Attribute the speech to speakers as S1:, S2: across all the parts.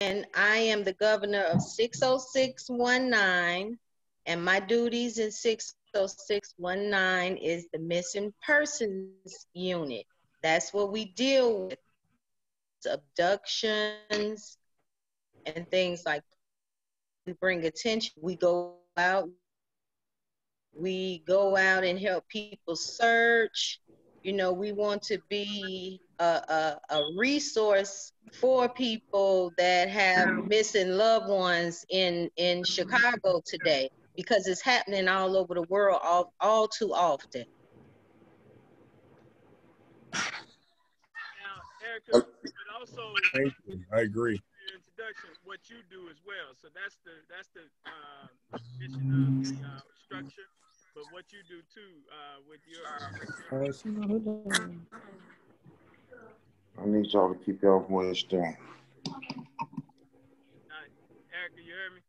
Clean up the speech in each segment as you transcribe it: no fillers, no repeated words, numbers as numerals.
S1: and I am the governor of 60619, and my duties in 60619 is the missing persons unit. That's what we deal with, abductions and things like that. We bring attention, we go out and help people search. You know, we want to be a resource for people that have missing loved ones in Chicago today, because it's happening all over the world all too often.
S2: Now, Erica, but also
S3: I agree.
S2: your introduction, what you do as well. So that's the mission of the structure. But what you do too with your
S4: I need y'all to keep y'all voice down.
S2: Erica, you heard me?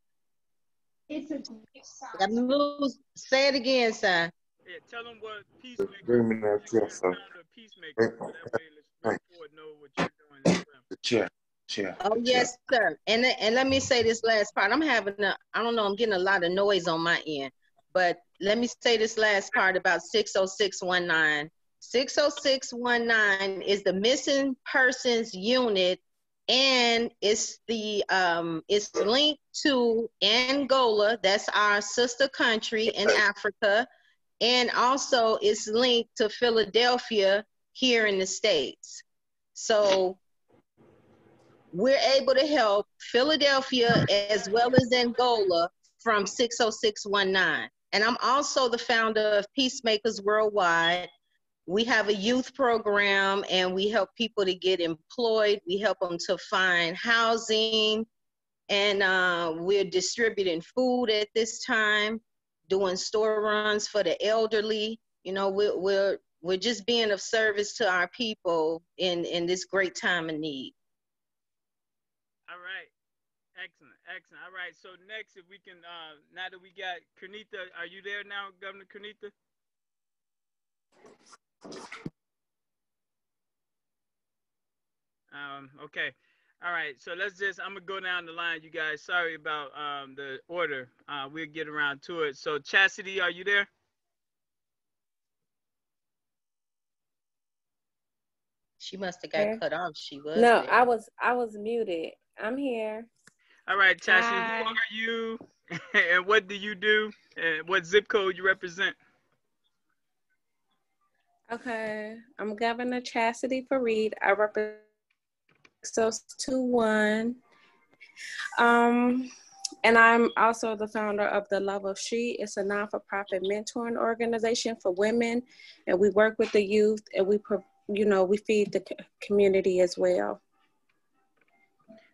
S1: Say it again, sir.
S2: Yeah, tell them what Peacemaker.
S4: Bring me that chair, sir.
S2: Peacemaker, so that way let's know what you're doing as well.
S4: The chair.
S1: Oh, yes, sir. And let me say this last part. I don't know, I'm getting a lot of noise on my end, but let me say this last part about 60619. 60619 is the missing persons unit, and it's linked to Angola. That's our sister country in Africa. And also it's linked to Philadelphia here in the States. So we're able to help Philadelphia as well as Angola from 60619. And I'm also the founder of Peacemakers Worldwide. We have a youth program, and we help people to get employed. We help them to find housing, and we're distributing food at this time, doing store runs for the elderly. You know, we're just being of service to our people in this great time of need.
S2: All right. Excellent. All right. So next, if we can, now that we got Kernitha, are you there now, Governor Kernitha? Okay. All right. So I'm going to go down the line, you guys. Sorry about the order. We'll get around to it. So Chastity, are you there?
S1: She must have got cut off. She was
S5: No,
S1: there.
S5: I was muted. I'm here.
S2: All right, Chastity, who are you? And what do you do? And what zip code you represent?
S5: Okay. I'm Governor Chastity Fareed. I represent 60621. And I'm also the founder of The Love of She. It's a non-for-profit mentoring organization for women, and we work with the youth, and we feed the community as well.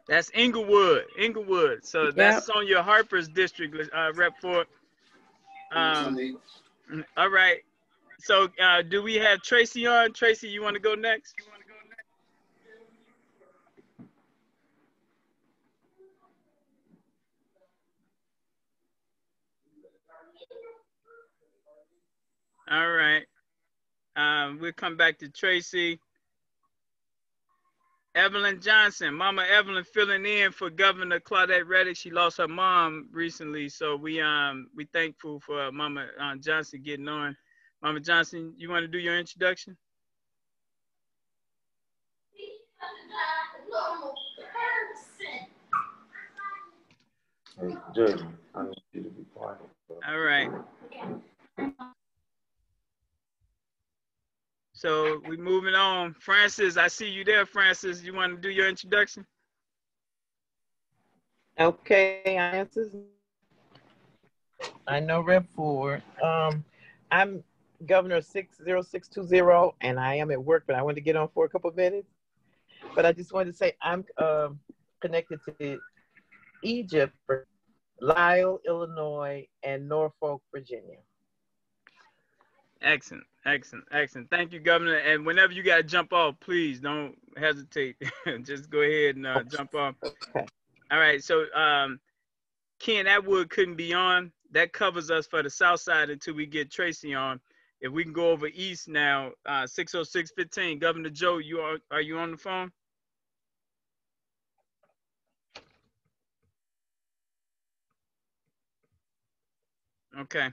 S2: That's Inglewood. So that's on your Harper's district, Rep. for. All right. So do we have Tracy on? Tracy, you want to go next? All right. We'll come back to Tracy. Evelyn Johnson, Mama Evelyn filling in for Governor Claudette Reddick. She lost her mom recently, so we thankful for Mama Johnson getting on. Mama Johnson, you want to do your introduction?
S4: Hey, Jay, I need you to be quiet.
S2: All right. So we're moving on. Francis, I see you there, Francis. You want to do your introduction?
S6: Okay, I know Rep. Ford. I'm Governor 60620, and I am at work, but I wanted to get on for a couple of minutes. But I just wanted to say I'm connected to Egypt, Lisle, Illinois, and Norfolk, Virginia.
S2: Excellent. Thank you, Governor. And whenever you got to jump off, please don't hesitate. Just go ahead and jump off.
S6: Okay.
S2: All right. So Ken Atwood couldn't be on. That covers us for the south side until we get Tracy on. If we can go over east now, 60615. Governor Joe, are you on the phone? Okay.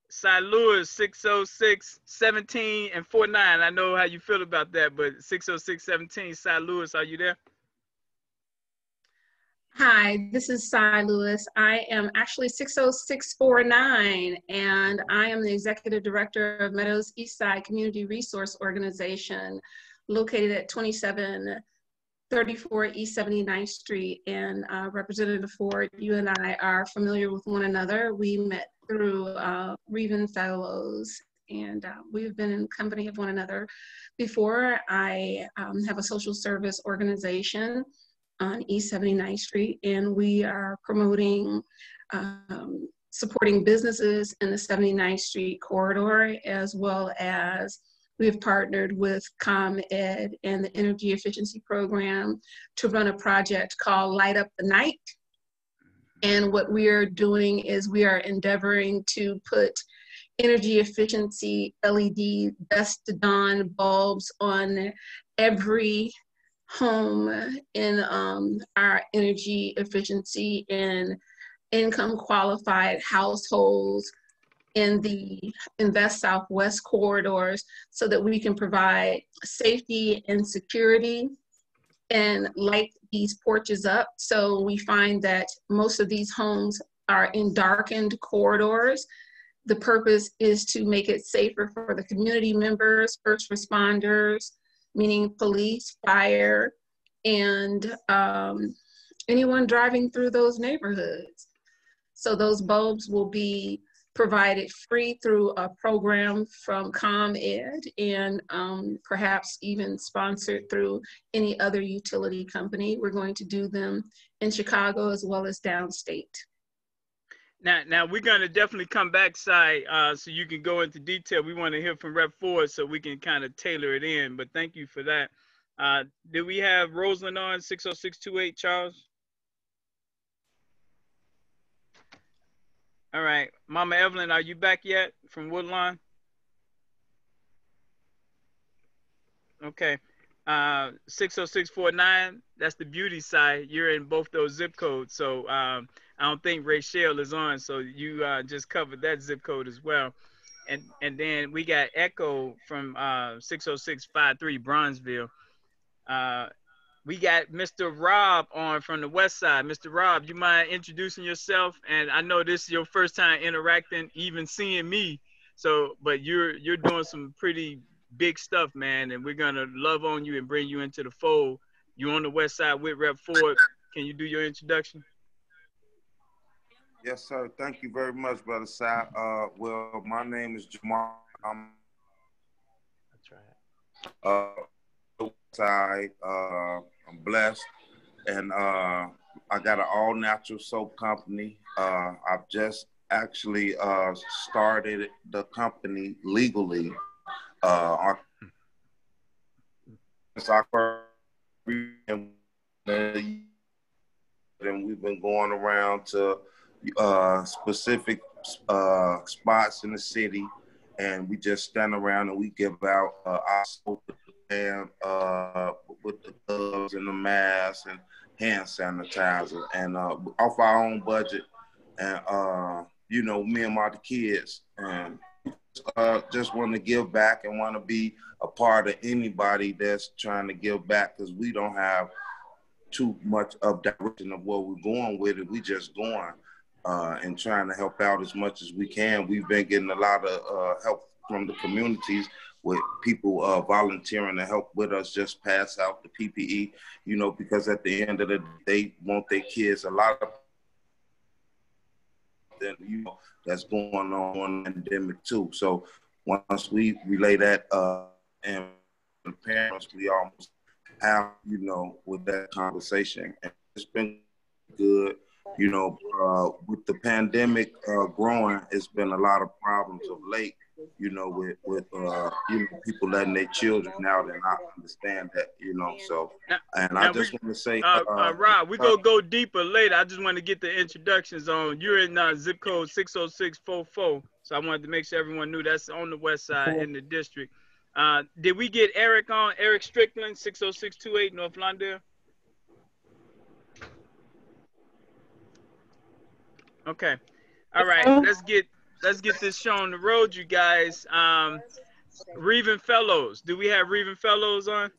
S2: St. Louis 606 17 and 49. I know how you feel about that, but 606 17. St. Louis, are you there?
S3: Hi, this is Cy Lewis. I am actually 60649, and I am the Executive Director of Meadows Eastside Community Resource Organization, located at 2734 East 79th Street. And Representative Ford, you and I are familiar with one another. We met through Reven Fellows, and we've been in company of one another before. I have a social service organization on East 79th Street, and we are promoting, supporting businesses in the 79th Street corridor, as well as we have partnered with ComEd and the Energy Efficiency Program to run a project called Light Up the Night. And what we are doing is we are endeavoring to put energy efficiency LED dusk to dawn bulbs on every home in our energy efficiency and income qualified households in the Invest Southwest corridors, so that we can provide safety and security and light these porches up. So we find that most of these homes are in darkened corridors. The purpose is to make it safer for the community members, first responders, meaning police, fire, and anyone driving through those neighborhoods. So those bulbs will be provided free through a program from ComEd, and perhaps even sponsored through any other utility company. We're going to do them in Chicago as well as downstate.
S2: Now we're gonna definitely come back, Cy, so you can go into detail. We want to hear from Rep. Ford so we can kind of tailor it in. But thank you for that. Did we have Roseland on 60628, Charles? All right, Mama Evelyn, are you back yet from Woodlawn? Okay. 60649, that's the beauty side. You're in both those zip codes. So I don't think Rachel is on. So you just covered that zip code as well. And then we got Echo from 60653 Bronzeville. We got Mr. Rob on from the west side. Mr. Rob, you mind introducing yourself? And I know this is your first time interacting, even seeing me. So, but you're doing some pretty big stuff, man, and we're gonna love on you and bring you into the fold. You on the west side with Rep. Ford. Can you do your introduction?
S7: Yes, sir. Thank you very much, Brother Si. Well, my name is Jamar. I'm blessed, and I got an all-natural soap company. I've just actually started the company legally. And we've been going around to specific spots in the city, and we just stand around and we give out our soap and with the gloves and the masks and hand sanitizer, and off our own budget. And you know, me and my kids, and just want to give back and want to be a part of anybody that's trying to give back, because we don't have too much of direction of where we're going with it. We just going and trying to help out as much as we can. We've been getting a lot of help from the communities with people volunteering to help with us just pass out the PPE, you know, because at the end of the day, they want their kids a lot of, you know, that's going on in the pandemic too. So once we relay that and the parents, we almost have, you know, with that conversation. And it's been good, you know, with the pandemic growing, it's been a lot of problems of late, you know, with you know, people letting their children out, and I understand that, you know. So, and I just want to say,
S2: Rob, we're gonna go deeper later. I just want to get the introductions on. You're in zip code 60644, so I wanted to make sure everyone knew that's on the west side in the district. Did we get Eric on? Eric Strickland, 60628 North Lawndale. Okay. All right. Let's get let's get this show on the road, you guys. Reeving Fellows. Do we have Reeving Fellows on?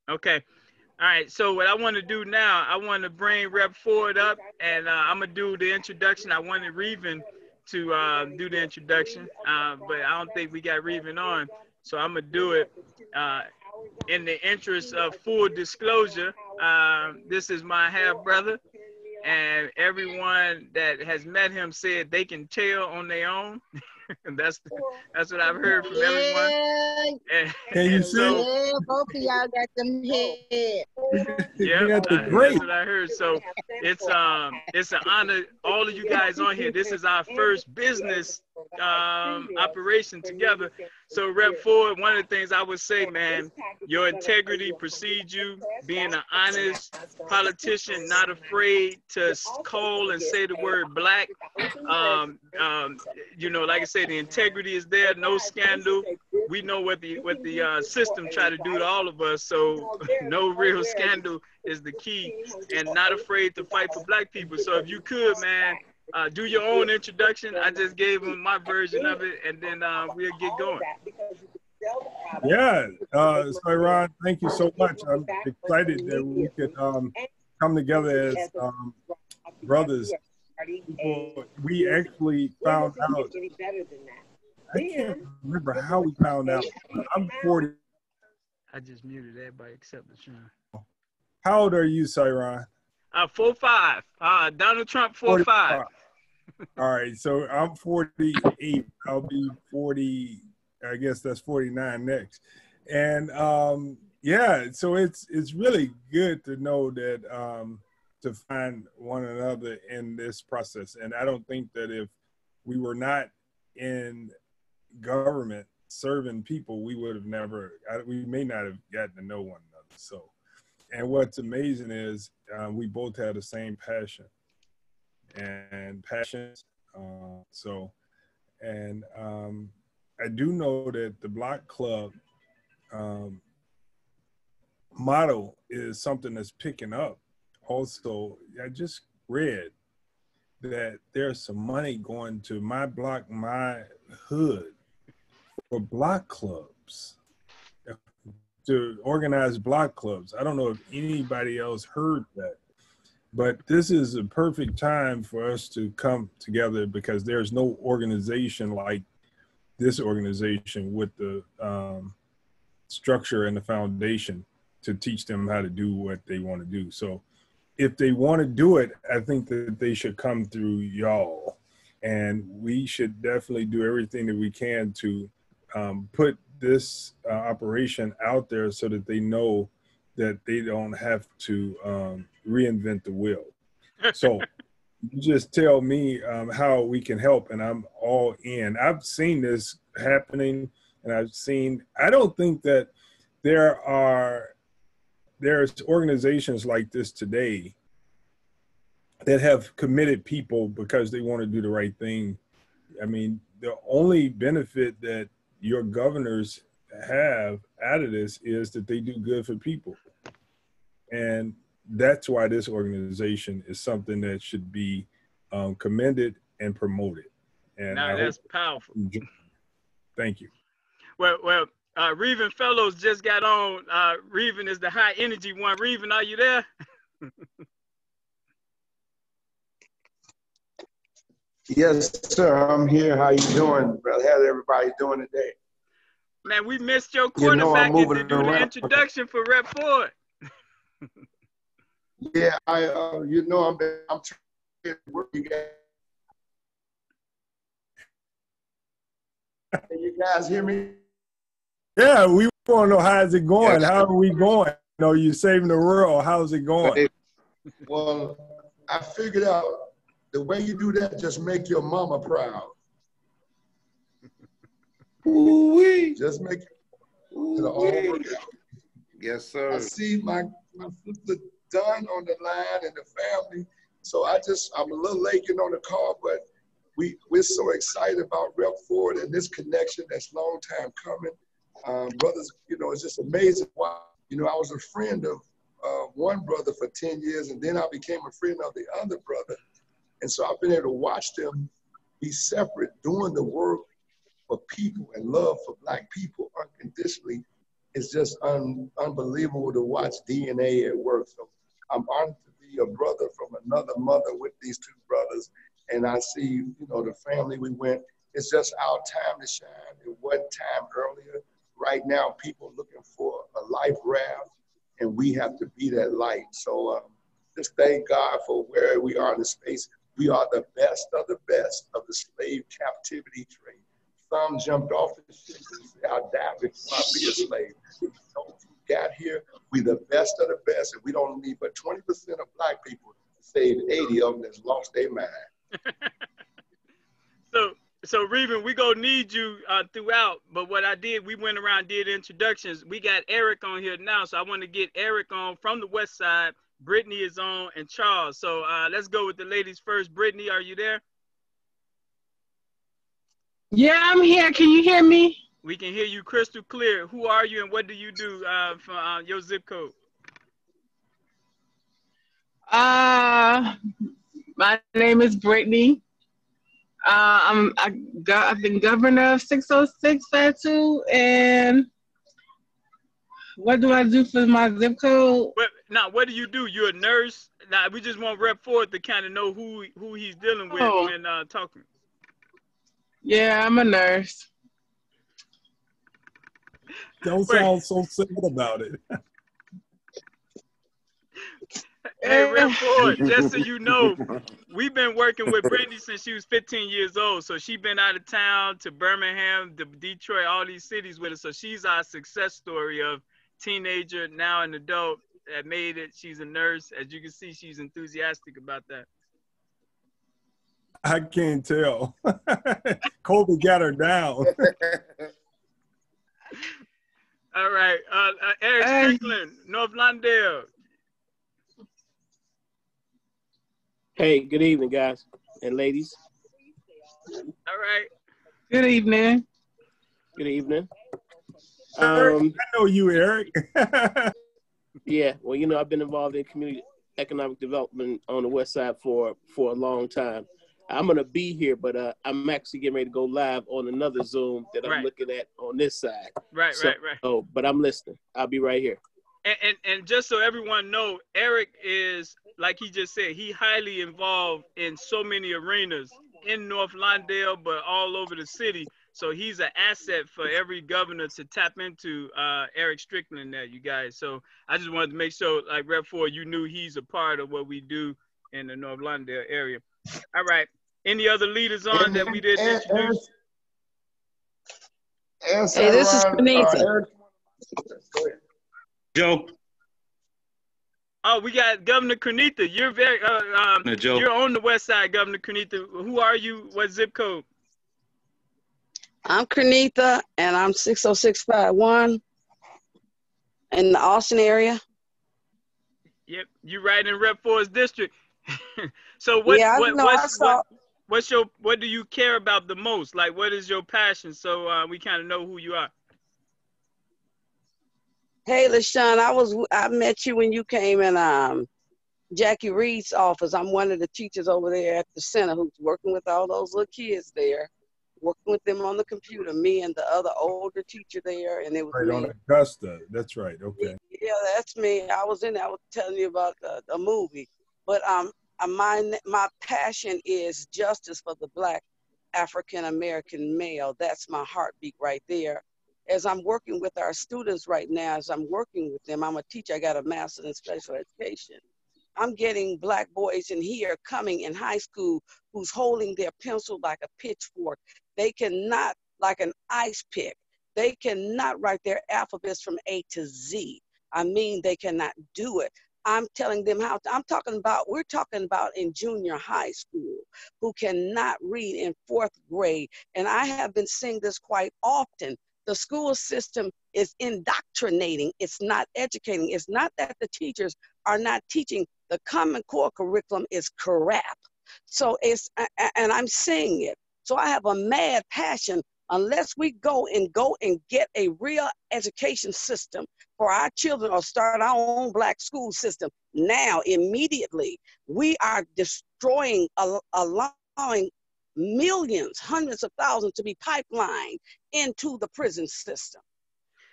S2: Okay. All right. So what I want to do now, I want to bring Rep Ford up, and I'm gonna do the introduction. I wanted Reeving to do the introduction, but I don't think we got Reeving on, so I'm gonna do it. In the interest of full disclosure, this is my half brother, and everyone that has met him said they can tell on their own. And that's what I've heard from everyone.
S8: Can you see?
S1: Yeah, both of y'all got them heads.
S2: Yeah,
S8: got the
S2: that's
S8: great.
S2: what I heard. So it's an honor, all of you guys on here. This is our first business operation together. So Rep Ford, one of the things I would say, man, your integrity precedes you, being an honest politician, not afraid to call and say the word black. You know, like I said, the integrity is there, no scandal. We know what the system try to do to all of us, so no real scandal is the key, and not afraid to fight for black people. So if you could, man, do your own introduction. I just gave them my version of it, and then we'll get going.
S8: Yeah, Ron, thank you so much. I'm excited that we could come together as brothers. We actually found out. I can't remember how we found out. I'm 40.
S2: I just muted everybody except LaShawn.
S8: How old are you, Cyron?
S2: 45. Donald Trump 45.
S8: All right, so I'm 48. I'll be 40. I guess that's 49 next. And yeah, so it's really good to know that to find one another in this process. And I don't think that if we were not in government serving people, we would have we may not have gotten to know one another. So, and what's amazing is we both have the same passion and passions. I do know that the Block Club motto is something that's picking up. Also, I just read that there's some money going to my block, my hood for block clubs, to organize block clubs. I don't know if anybody else heard that, but this is a perfect time for us to come together because there's no organization like this organization with the structure and the foundation to teach them how to do what they want to do. So if they want to do it, I think that they should come through y'all. And we should definitely do everything that we can to put this operation out there so that they know that they don't have to reinvent the wheel. So you just tell me how we can help, and I'm all in. I've seen this happening, and I don't think that there's organizations like this today that have committed people because they want to do the right thing. I mean, the only benefit that your governors have out of this is that they do good for people. And that's why this organization is something that should be commended and promoted. And
S2: now that's powerful.
S8: Thank you.
S2: Well, Reeving Fellows just got on. Reeving is the high energy one. Reeving, are you there?
S9: Yes, sir. I'm here. How you doing, brother? How's everybody doing today?
S2: Man, we missed your quarterback to do the introduction for Rep Ford.
S9: Yeah, I'm trying to work. You guys hear me?
S8: Yeah, we want to know how's it going. Yes. How are we going? You know, you're saving the world. How's it going?
S9: Well, I figured out the way you do that, just make your mama proud.
S7: Ooh-wee.
S9: Just make it all work out.
S7: Yes, sir.
S9: I see my sister Dunn on the line and the family. So I'm a little late getting on the call, but we're so excited about Rep Ford and this connection that's long time coming. Brothers, you know, it's just amazing. Wow. You know, I was a friend of one brother for 10 years, and then I became a friend of the other brother. And so I've been able to watch them be separate, doing the work for people and love for Black people unconditionally. It's just unbelievable to watch DNA at work. So I'm honored to be a brother from another mother with these two brothers. And I see, you know, the family we went, it's just our time to shine. It wasn't time earlier. Right now, people looking for a life raft, and we have to be that light. So just thank God for where we are in the space. We are the best of the slave captivity trade. Some jumped off the ship and said, I'll die before I be a slave. So we got here, we the best of the best, and we don't need but 20% of Black people to save 80 of them that's lost their mind.
S2: So Reuben, we gonna need you throughout. But what I did, we went around, did introductions. We got Eric on here now, so I want to get Eric on from the West Side. Brittany is on, and Charles. So let's go with the ladies first. Brittany, are you there?
S10: Yeah, I'm here. Can you hear me?
S2: We can hear you crystal clear. Who are you, and what do you do for your zip code?
S10: My name is Brittany. I've been governor of 606 Fed 2, and what do I do for my zip code?
S2: Now, what do you do? You're a nurse. Now, we just want Rep Ford to kind of know who he's dealing with when talking.
S10: Yeah, I'm a nurse.
S8: Don't sound so simple about it.
S2: Hey, Rep Ford, just so you know, we've been working with Brittany since she was 15 years old. So she's been out of town to Birmingham, to Detroit, all these cities with us. So she's our success story of teenager, now an adult that made it. She's a nurse. As you can see, she's enthusiastic about that.
S8: I can't tell. Kobe got her down.
S2: All right. Eric Strickland, North Lawndale.
S11: Hey, good evening, guys and ladies.
S2: All right.
S10: Good evening.
S11: Good evening.
S8: I know you, Eric.
S11: Yeah, well, you know, I've been involved in community economic development on the West Side for a long time. I'm going to be here, but I'm actually getting ready to go live on another Zoom that I'm looking at on this side.
S2: Right.
S11: Oh, but I'm listening. I'll be right here.
S2: And just so everyone know, Eric is, like he just said, he highly involved in so many arenas in North Lawndale, but all over the city. So he's an asset for every governor to tap into. Eric Strickland there, you guys. So I just wanted to make sure, like Rep. Ford, you knew he's a part of what we do in the North Lawndale area. All right. Any other leaders on that we didn't introduce?
S9: Hey, this is Benita.
S12: Joe.
S2: Oh, we got Governor Kernitha. You're very you're on the West Side, Governor Kernitha. Who are you? What zip code?
S13: I'm Kernitha, and I'm 60651 in the Austin area.
S2: Yep, you right in Rep. Ford's district. So what do you care about the most? Like, what is your passion? So we kind of know who you are.
S13: Hey, LaShawn, I met you when you came in Jackie Reed's office. I'm one of the teachers over there at the center who's working with all those little kids there, working with them on the computer, me and the other older teacher there, and it was
S8: right
S13: me.
S8: On Augusta, that's right, okay.
S13: Yeah, that's me. I was in there, I was telling you about the movie. But my passion is justice for the Black African-American male. That's my heartbeat right there. As I'm working with our students right now, as I'm working with them, I'm a teacher, I got a master's in special education. I'm getting Black boys in here coming in high school who's holding their pencil like a pitchfork. They cannot, like an ice pick, they cannot write their alphabets from A to Z. I mean, they cannot do it. I'm telling them how we're talking about in junior high school who cannot read in 4th grade. And I have been seeing this quite often. The school system is indoctrinating. It's not educating. It's not that the teachers are not teaching. The Common Core curriculum is crap. So and I'm saying it. So I have a mad passion Unless we go and get a real education system for our children or start our own Black school system now, immediately, we are destroying, allowing millions, hundreds of thousands to be pipelined into the prison system.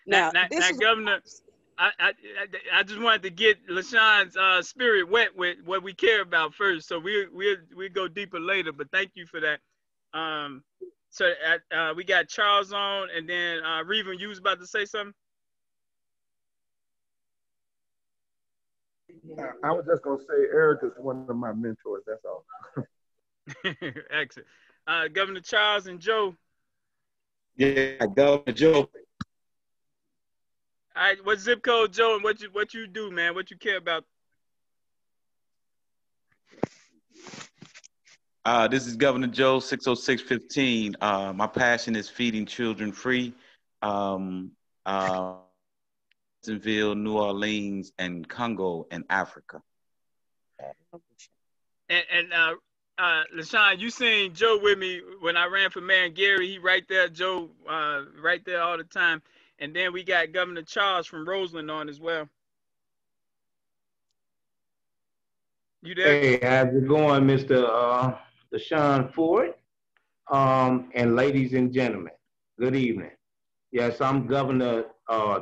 S13: Now
S2: Governor, I just wanted to get LaShawn's spirit wet with what we care about first. So we'll go deeper later, but thank you for that. So we got Charles on, and then Revan, you was about to say something?
S9: I was just going to say Eric is one of my mentors, that's all.
S2: Excellent. Governor Charles and Joe.
S12: Yeah, Governor Joe.
S2: All right, what zip code, Joe, and what you do, man? What you care about?
S12: This is Governor Joe, 60615. My passion is feeding children free. Jacksonville, New Orleans, and Congo in Africa.
S2: And LaShawn, you seen Joe with me when I ran for Mayor Gary. He right there, Joe, right there all the time. And then we got Governor Charles from Roseland on as well. You there?
S14: Hey, how's it going, Mr. LaShawn Ford? And ladies and gentlemen, good evening. Yes, I'm Governor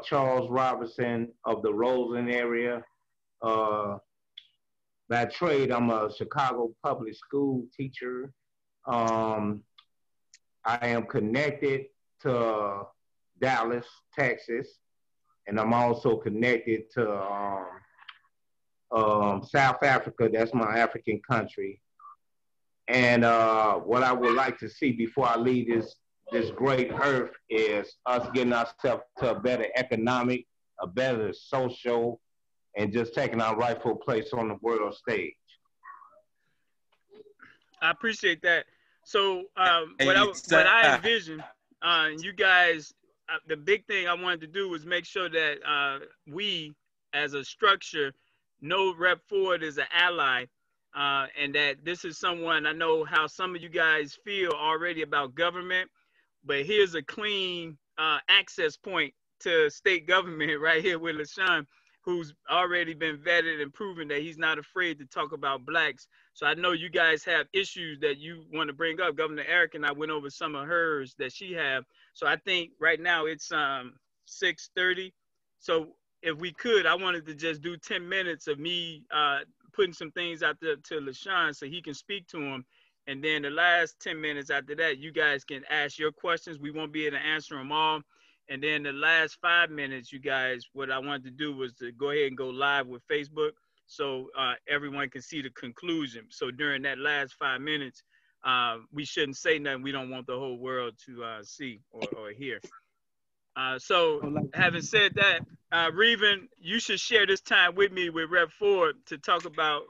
S14: Charles Robinson of the Roseland area. By trade, I'm a Chicago public school teacher. I am connected to Dallas, Texas, and I'm also connected to South Africa. That's my African country. And what I would like to see before I leave this great earth is us getting ourselves to a better economic, a better social, and just taking our rightful place on the world stage.
S2: I appreciate that. So what I envision, you guys, the big thing I wanted to do was make sure that we, as a structure, know Rep. Ford is an ally, and that this is someone, I know how some of you guys feel already about government, but here's a clean access point to state government right here with LaShawn, who's already been vetted and proven that he's not afraid to talk about Blacks. So I know you guys have issues that you want to bring up. Governor Eric and I went over some of hers that she have. So I think right now it's 6:30. So if we could, I wanted to just do 10 minutes of me putting some things out there to LaShawn so he can speak to him. And then the last 10 minutes after that, you guys can ask your questions. We won't be able to answer them all. And then the last 5 minutes, you guys, what I wanted to do was to go ahead and go live with Facebook so everyone can see the conclusion. So during that last 5 minutes, we shouldn't say nothing we don't want the whole world to see or hear. So having said that, Revan, you should share this time with me with Rep. Ford to talk about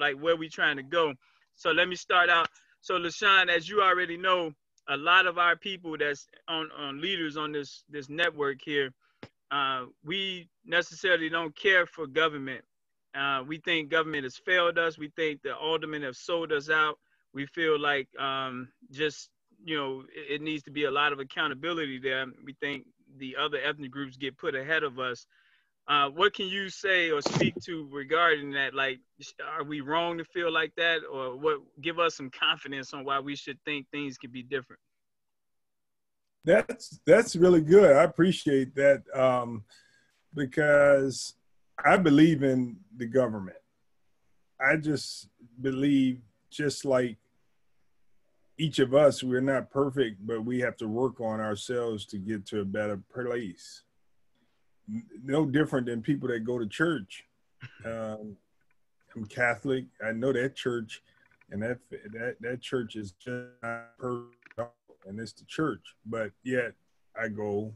S2: like where we trying to go. So let me start out. So LaShawn, as you already know, a lot of our people that's on leaders on this network here, we necessarily don't care for government. We think government has failed us. We think the aldermen have sold us out. We feel like just, you know, it needs to be a lot of accountability there. We think the other ethnic groups get put ahead of us. What can you say or speak to regarding that? Like, are we wrong to feel like that, or what? Give us some confidence on why we should think things could be different.
S8: That's really good. I appreciate that because I believe in the government. I just believe, just like each of us, we're not perfect, but we have to work on ourselves to get to a better place. No different than people that go to church. I'm Catholic. I know that church, and that church is just not perfect, and it's the church. But yet, I go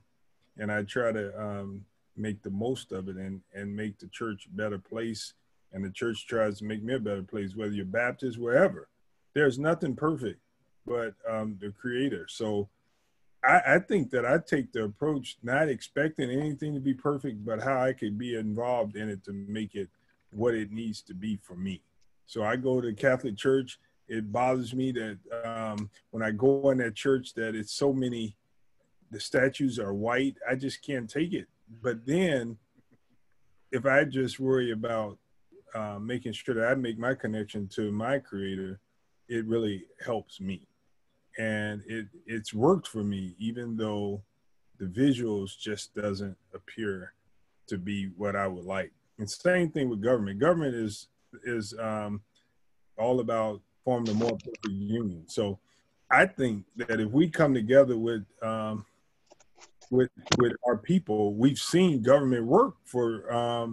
S8: and I try to make the most of it and make the church a better place, and the church tries to make me a better place. Whether you're Baptist, wherever, there's nothing perfect but the Creator. So I think that I take the approach not expecting anything to be perfect, but how I could be involved in it to make it what it needs to be for me. So I go to Catholic church, It bothers me that when I go in that church that it's so many, the statues are white. I just can't take it. But then if I just worry about making sure that I make my connection to my creator, it really helps me. And it's worked for me, even though the visuals just doesn't appear to be what I would like. And same thing with government. Government is all about forming a more perfect union. So I think that if we come together with our people, we've seen government work for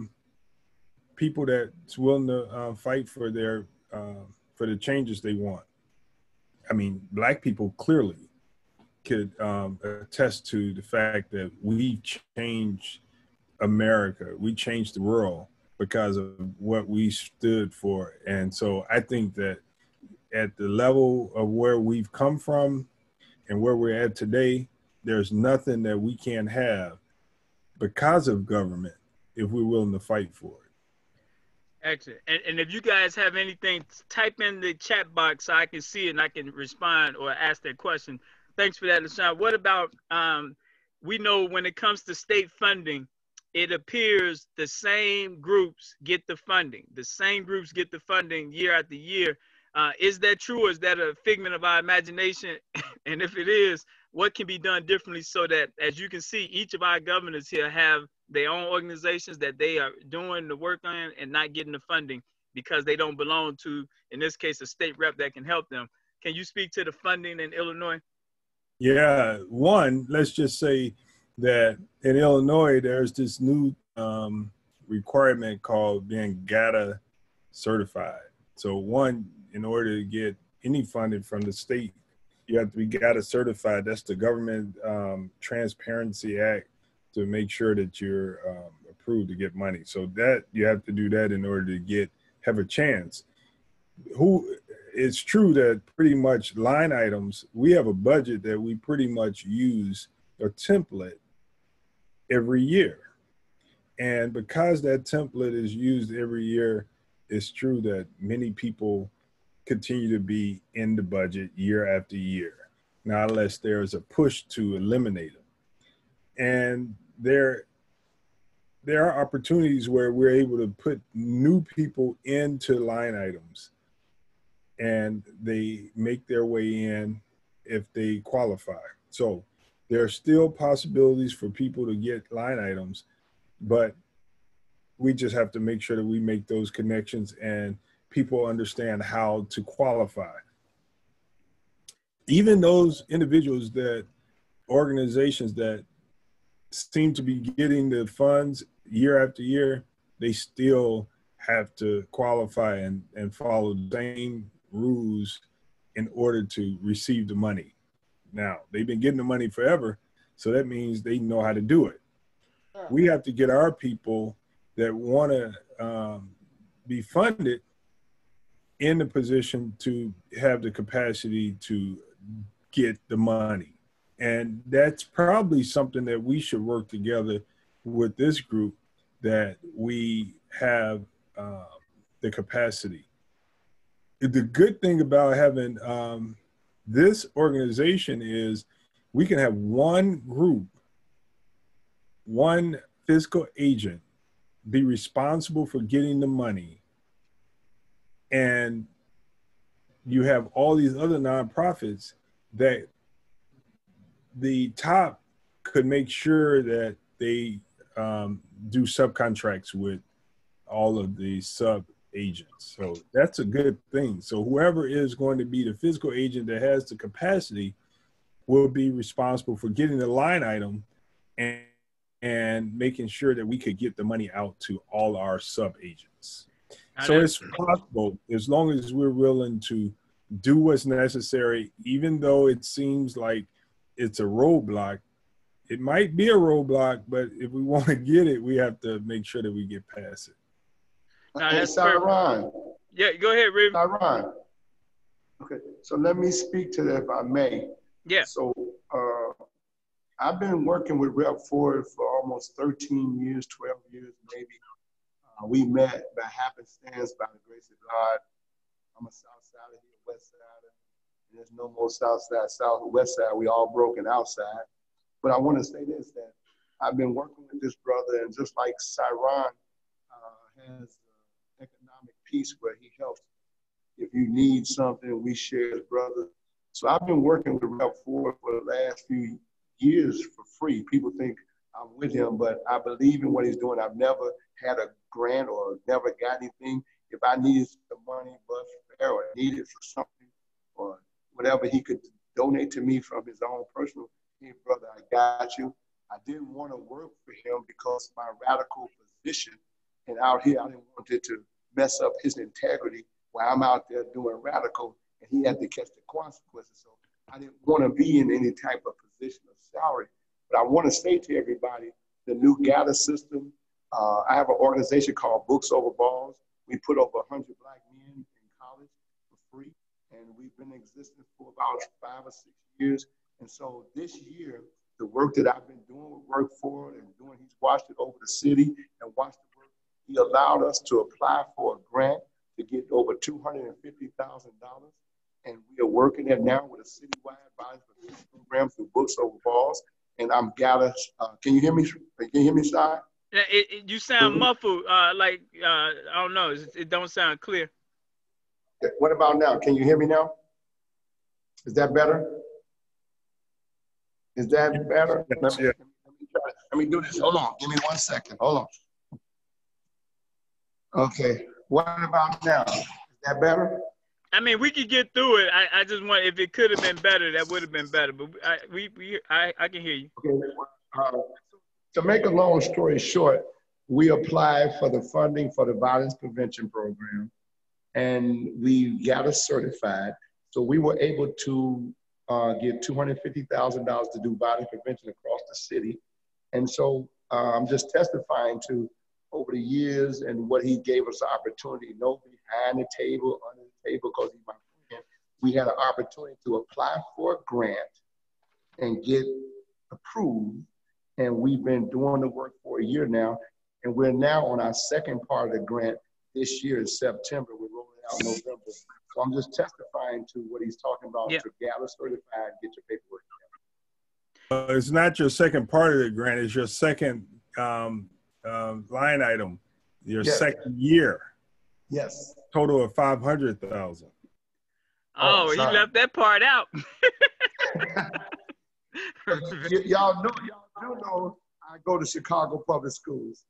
S8: people that's willing to fight for their for the changes they want. I mean, Black people clearly could attest to the fact that we changed America, we changed the world because of what we stood for. And so I think that at the level of where we've come from and where we're at today, there's nothing that we can't have because of government if we're willing to fight for it.
S2: Excellent. And if you guys have anything, type in the chat box so I can see it and I can respond or ask that question. Thanks for that, LaShawn. What about, we know when it comes to state funding, it appears the same groups get the funding. The same groups get the funding year after year. Is that true, or is that a figment of our imagination? And if it is, what can be done differently so that, as you can see, each of our governors here have their own organizations that they are doing the work on and not getting the funding because they don't belong to, in this case, a state rep that can help them. Can you speak to the funding in Illinois?
S8: Yeah, one, let's just say that in Illinois, there's this new requirement called being GATA certified. So one, in order to get any funding from the state, you have to be GATA certified. That's the Government Transparency Act, to make sure that you're approved to get money. So that you have to do that in order to have a chance. It's true that pretty much line items, we have a budget that we pretty much use a template every year. And because that template is used every year, it's true that many people continue to be in the budget year after year, not unless there's a push to eliminate them. And there are opportunities where we're able to put new people into line items and they make their way in if they qualify. So there are still possibilities for people to get line items, but we just have to make sure that we make those connections and people understand how to qualify. Even those individuals organizations that seem to be getting the funds year after year, they still have to qualify and follow the same rules in order to receive the money. Now, they've been getting the money forever, so that means they know how to do it. We have to get our people that want to be funded in the position to have the capacity to get the money. And that's probably something that we should work together with this group, that we have the capacity. The good thing about having this organization is we can have one group, one fiscal agent be responsible for getting the money. And you have all these other nonprofits that the top could make sure that they do subcontracts with all of the sub agents. So that's a good thing. So whoever is going to be the fiscal agent that has the capacity will be responsible for getting the line item and making sure that we could get the money out to all our sub agents. So it's possible, as long as we're willing to do what's necessary, even though it seems like it's a roadblock. It might be a roadblock, but if we want to get it, we have to make sure that we get past it.
S9: Hey, Ron.
S2: Yeah, go ahead, Rick.
S9: Ron. Okay, so let me speak to that if I may.
S2: Yeah.
S9: So I've been working with Rep. Ford for almost 13 years, 12 years maybe. We met by happenstance, by the grace of God, I'm a South Sider, he's a West Sider. And there's no more South Side, South, West Side. We all broken outside. But I want to say this, that I've been working with this brother, and just like Cyron has economic peace where he helps. If you need something, we share as brothers. So I've been working with Rep. Ford for the last few years for free. People think I'm with him, but I believe in what he's doing. I've never had a grant or never got anything. If I needed some money, bus fare, or needed for something, or whatever he could donate to me from his own personal, hey, brother, I got you. I didn't want to work for him because my radical position, and out here, I didn't want it to mess up his integrity while I'm out there doing radical, and he had to catch the consequences. So I didn't want to be in any type of position of salary. But I want to say to everybody, the new GATA system, I have an organization called Books Over Balls. We put over 100 Black men in college for free, and we've been existing for about 5 or 6 years. And so this year, the work that I've been doing with Work For It and doing, he's watched it over the city and watched the work. He allowed us to apply for a grant to get over $250,000. And we are working there now with a citywide advisory program through Books Over Balls. And I'm GATA. Can you hear me? Can you hear me, Shai?
S2: Yeah, you sound muffled. Like I don't know. It don't sound clear.
S9: What about now? Can you hear me now? Is that better? Is that better? Let me do this. Hold on. Give me 1 second. Hold on. Okay. What about now? Is that better?
S2: I mean, we could get through it. I just want, if it could have been better, that would have been better. But I can hear you.
S9: Okay. To make a long story short, we applied for the funding for the violence prevention program, and we got us certified. So we were able to get $250,000 to do violence prevention across the city. And so I'm just testifying to over the years and what he gave us the opportunity, no behind the table, under the table, because he's my friend. We had an opportunity to apply for a grant and get approved. And we've been doing the work for a year now. And we're now on our second part of the grant. This year is September. We're rolling out November. So I'm just testifying to what he's talking about. To GATA certified, get your paperwork together.
S8: It's not your second part of the grant. It's your second line item. Your second year.
S9: Yes.
S8: Total of 500,000.
S2: Oh, he left that part out.
S9: Y'all do know I go to Chicago public schools.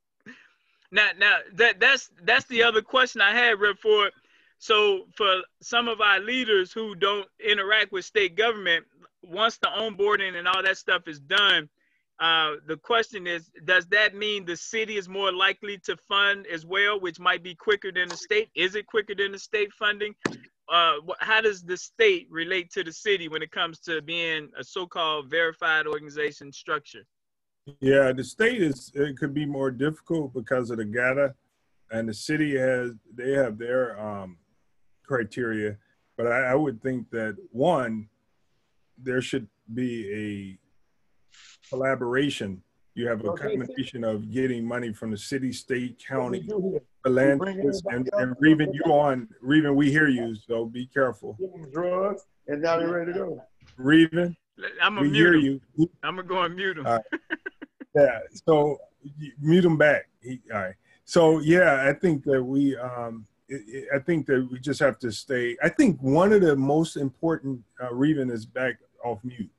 S2: Now that's the other question I had, Rep. Ford. So for some of our leaders who don't interact with state government, once the onboarding and all that stuff is done, the question is, does that mean the city is more likely to fund as well, which might be quicker than the state? Is it quicker than the state funding? How does the state relate to the city when it comes to being a so-called verified organization structure?
S8: Yeah, the state it could be more difficult because of the GATA, and the city have their criteria. But I would think that one, there should be a collaboration. You have a combination of getting money from the city, state, county, philanthropists, and Reven, Reven, we hear you, so be careful.
S9: Drugs, and now they're ready to go.
S8: Reven,
S2: I'm gonna mute him. I'm gonna go and mute him.
S8: Yeah, so mute him back. All right. So yeah, I think that we just have to stay. I think one of the most important, Reven is back off mute.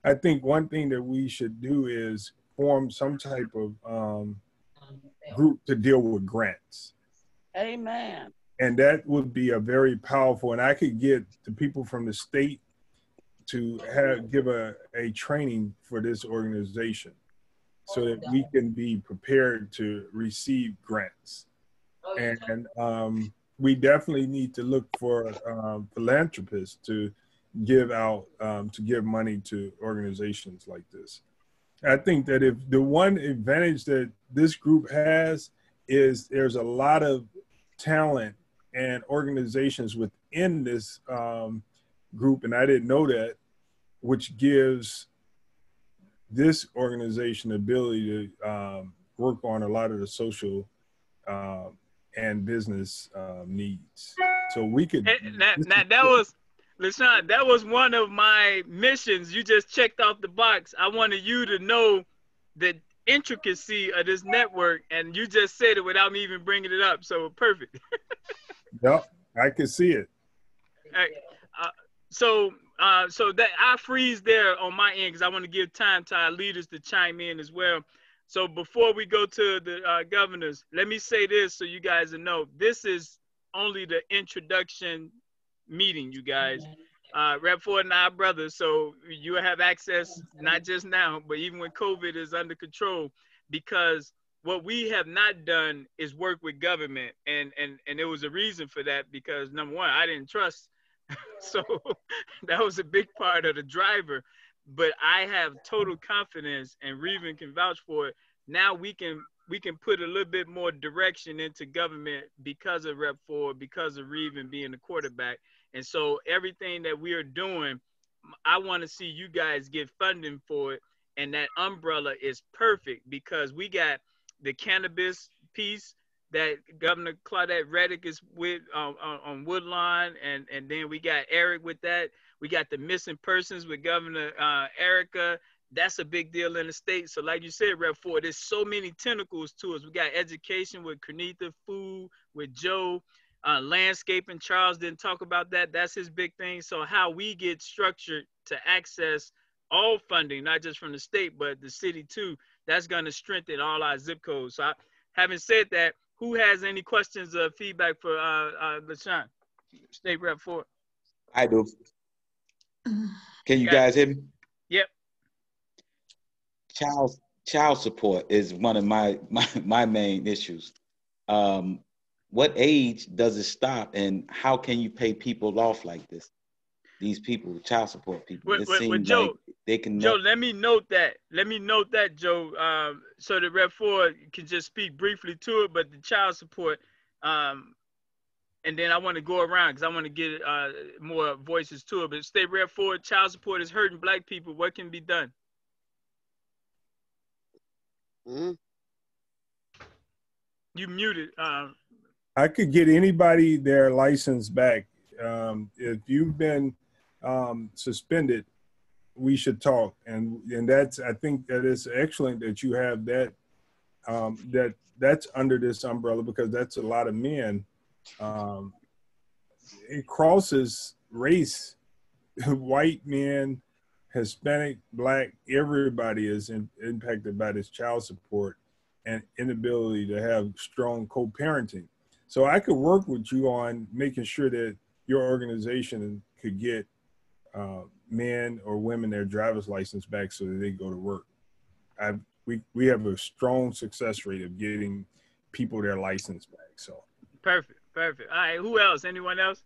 S8: I think one thing that we should do is form some type of group to deal with grants.
S13: Amen.
S8: And that would be a very powerful, and I could get the people from the state to give a training for this organization so that we can be prepared to receive grants. And we definitely need to look for philanthropists to give out, to give money to organizations like this. I think that if the one advantage that this group has is there's a lot of talent and organizations within this group, and I didn't know that, which gives this organization the ability to work on a lot of the social and business needs. So we could.
S2: That was, LaShawn, that was one of my missions. You just checked off the box. I wanted you to know the intricacy of this network, and you just said it without me even bringing it up. So perfect.
S8: Yep, I can see it.
S2: Right. So that I freeze there on my end because I want to give time to our leaders to chime in as well. So before we go to the governors, let me say this so you guys know. This is only the introduction meeting, you guys. Rep Ford and I are brothers, so you have access not just now, but even when COVID is under control, because what we have not done is work with government, and there was a reason for that, because number one, I didn't trust, so that was a big part of the driver. But I have total confidence, and Reven can vouch for it. Now we can put a little bit more direction into government because of Rep Ford, because of Reven being the quarterback. And so everything that we are doing, I want to see you guys get funding for it. And that umbrella is perfect because we got the cannabis piece that Governor Claudette Reddick is with on Woodlawn. And then we got Eric with that. We got the missing persons with Governor Erica. That's a big deal in the state. So like you said, Rep Ford, there's so many tentacles to us. We got education with Cornetha, food with Joe. Landscaping, Charles didn't talk about that. That's his big thing. So how we get structured to access all funding, not just from the state, but the city too, that's going to strengthen all our zip codes. So having said that, who has any questions or feedback for LaShawn, State Rep Ford?
S12: I do. Can you guys hear me?
S2: Yep.
S12: Child support is one of my main issues. What age does it stop, and how can you pay people off like this? These people, child support people. It seems
S2: Joe,
S12: like they can.
S2: Joe, let me note that. Let me note that, Joe, so that Rep Ford can just speak briefly to it. But the child support, and then I want to go around because I want to get more voices to it. But State Rep Ford, child support is hurting Black people. What can be done?
S13: Mm-hmm.
S2: You muted.
S8: I could get anybody their license back. If you've been suspended, we should talk. And that's, I think that is excellent that you have that, that's under this umbrella, because that's a lot of men. It crosses race, white men, Hispanic, Black, everybody is impacted by this child support and inability to have strong co-parenting. So I could work with you on making sure that your organization could get men or women their driver's license back so that they go to work. We have a strong success rate of getting people their license back. So
S2: perfect. All right, who else? Anyone else?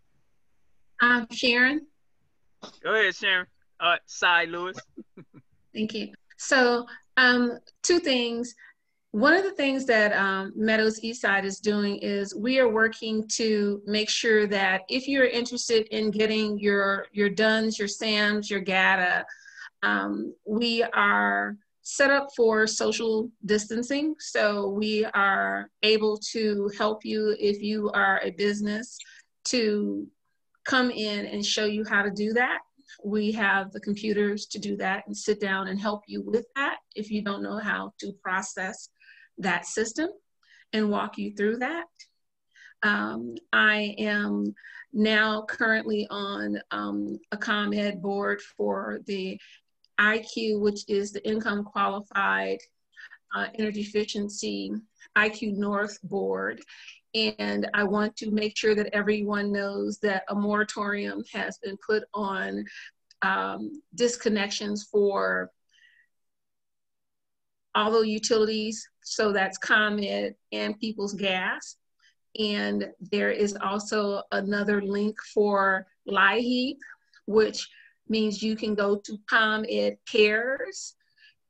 S3: Sharon.
S2: Go ahead, Sharon. Cy Lewis.
S3: Thank you. So two things. One of the things that Meadows Eastside is doing is we are working to make sure that if you're interested in getting your DUNS, your SAMs, your GATA, we are set up for social distancing. So we are able to help you if you are a business to come in and show you how to do that. We have the computers to do that and sit down and help you with that if you don't know how to process that system and walk you through that. I am now currently on a ComEd board for the IQ, which is the Income Qualified Energy Efficiency IQ North board. And I want to make sure that everyone knows that a moratorium has been put on disconnections for all the utilities, so that's ComEd and People's Gas. And there is also another link for LIHEAP, which means you can go to ComEd Cares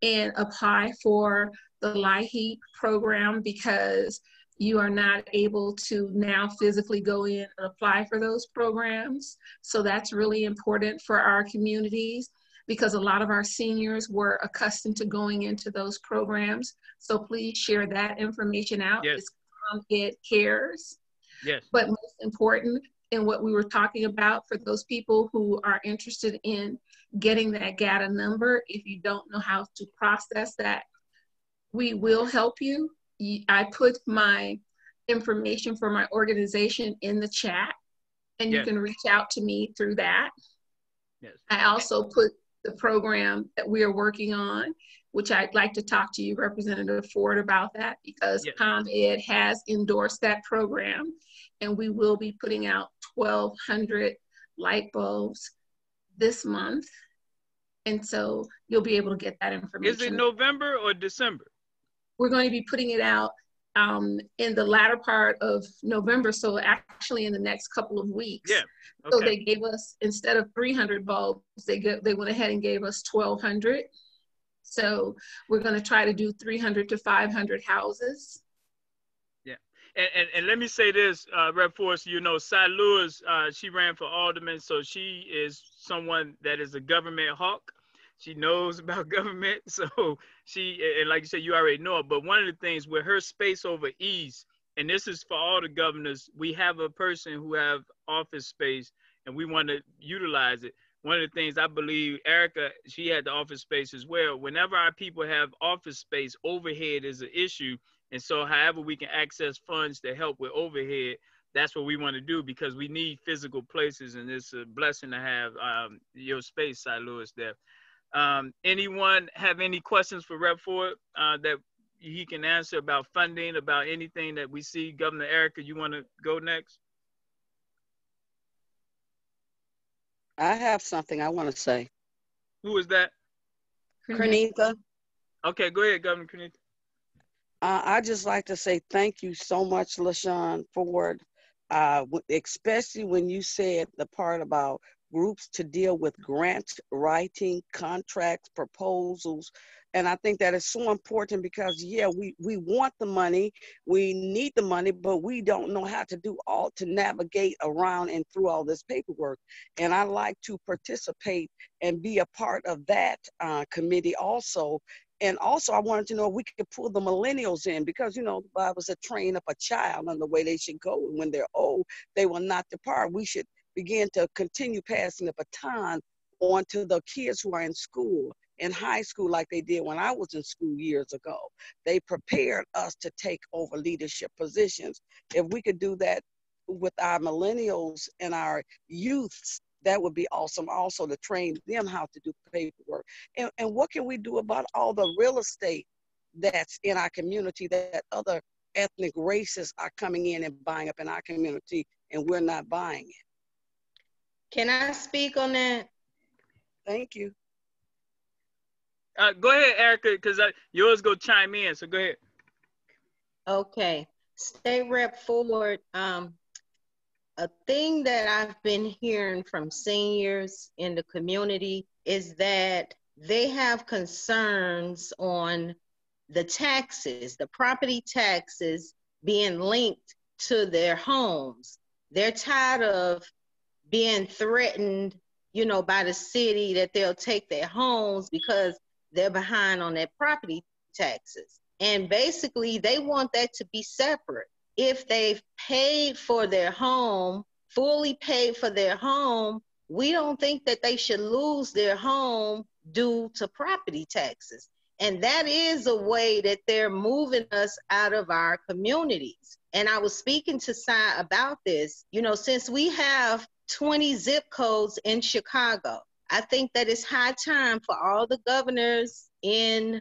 S3: and apply for the LIHEAP program, because you are not able to now physically go in and apply for those programs. So that's really important for our communities, because a lot of our seniors were accustomed to going into those programs. So please share that information out.
S2: Yes.
S3: It's ComEd Cares.
S2: Yes.
S3: But most important, in what we were talking about for those people who are interested in getting that GATA number. If you don't know how to process that, we will help you. I put my information for my organization in the chat, and you can reach out to me through that.
S2: Yes.
S3: I also put the program that we are working on, which I'd like to talk to you, Representative Ford, about that, because ComEd has endorsed that program, and we will be putting out 1,200 light bulbs this month. And so you'll be able to get that information.
S2: Is it November or December?
S3: We're going to be putting it out in the latter part of November, so actually in the next couple of weeks.
S2: Yeah. Okay.
S3: So they gave us, instead of 300 bulbs, they went ahead and gave us 1,200. So we're going to try to do 300 to 500 houses.
S2: Yeah. And let me say this, Rep. Force, you know, Cy Lewis, she ran for alderman, so she is someone that is a government hawk. She knows about government, so she, and like you said, you already know it, but one of the things with her space over east, and this is for all the governors, we have a person who have office space, and we want to utilize it. One of the things I believe, Erica, she had the office space as well. Whenever our people have office space, overhead is an issue, and so however we can access funds to help with overhead, that's what we want to do, because we need physical places, and it's a blessing to have your space, Cy Lewis, there. Anyone have any questions for Rep. Ford that he can answer about funding, about anything that we see? Governor Erica, you want to go next?
S13: I have something I want to say.
S2: Who is that?
S13: Kernitha.
S2: Okay, go ahead, Governor Kernitha.
S13: I just like to say thank you so much, LaShawn Ford, especially when you said the part about groups to deal with grant writing, contracts, proposals. And I think that is so important because, yeah, we want the money, we need the money, but we don't know how to do all to navigate around and through all this paperwork. And I like to participate and be a part of that committee also. And also I wanted to know if we could pull the millennials in, because, you know, the Bible said train up a child on the way they should go. And when they're old, they will not depart. We should begin to continue passing the baton on to the kids who are in school, in high school, like they did when I was in school years ago. They prepared us to take over leadership positions. If we could do that with our millennials and our youths, that would be awesome also, to train them how to do paperwork. And what can we do about all the real estate that's in our community that other ethnic races are coming in and buying up in our community, and we're not buying it?
S1: Can I speak on that?
S13: Thank you.
S2: Go ahead, Erica, because yours go chime in, so go ahead.
S1: Okay. State Rep Ford, a thing that I've been hearing from seniors in the community is that they have concerns on the taxes, the property taxes being linked to their homes. They're tired of being threatened, you know, by the city that they'll take their homes because they're behind on their property taxes. And basically they want that to be separate. If they've paid for their home, fully paid for their home, we don't think that they should lose their home due to property taxes. And that is a way that they're moving us out of our communities. And I was speaking to Cy about this, you know, since we have 20 zip codes in Chicago, I think that it's high time for all the governors in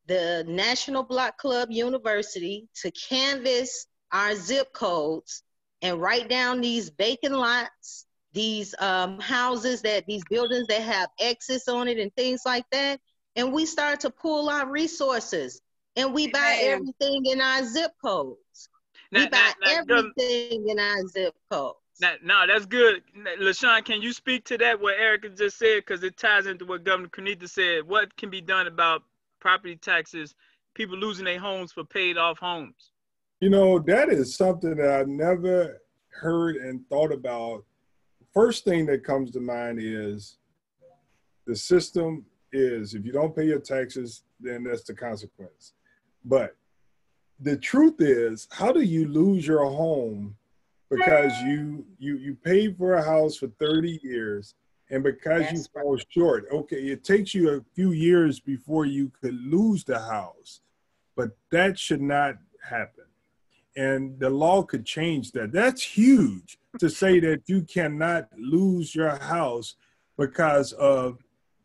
S1: the National Block Club University to canvass our zip codes and write down these vacant lots, these houses, these buildings that have X's on it and things like that. And we start to pull our resources and we buy everything in our zip codes. We buy everything in our zip codes.
S2: No, that's good. LaShawn, can you speak to that, what Erica just said? Because it ties into what Governor Kernitha said. What can be done about property taxes, people losing their homes for paid off homes?
S8: You know, that is something that I've never heard and thought about. First thing that comes to mind is the system is, if you don't pay your taxes, then that's the consequence. But the truth is, how do you lose your home because you paid for a house for 30 years, and because you fall short, okay, it takes you a few years before you could lose the house, but that should not happen. And the law could change that. That's huge to say that you cannot lose your house because of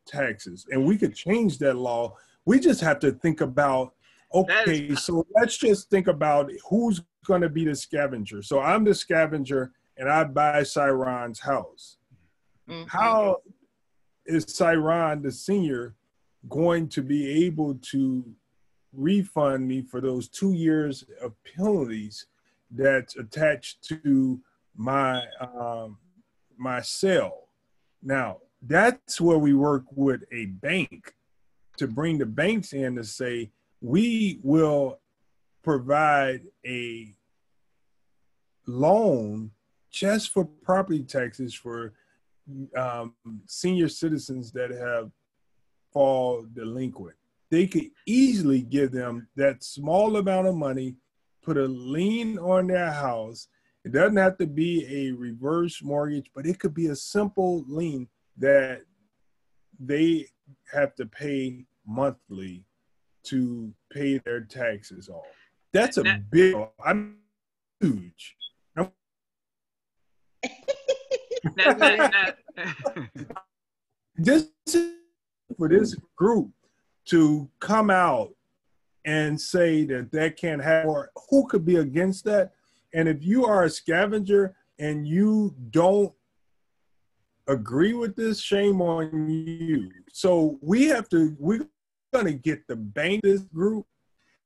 S8: taxes. And we could change that law. We just have to think about, okay, so let's just think about who's going to be the scavenger. So I'm the scavenger and I buy Cyron's house. Mm-hmm. How is Cyron, the senior, going to be able to refund me for those 2 years of penalties that's attached to my my sale? Now, that's where we work with a bank to bring the banks in to say, we will provide a loan just for property taxes for senior citizens that have fall delinquent. They could easily give them that small amount of money, put a lien on their house. It doesn't have to be a reverse mortgage, but it could be a simple lien that they have to pay monthly to pay their taxes off. That's a big, I'm huge. Just for this group to come out and say that that can't happen, or who could be against that? And if you are a scavenger and you don't agree with this, shame on you. So we're going to get the bank, this group,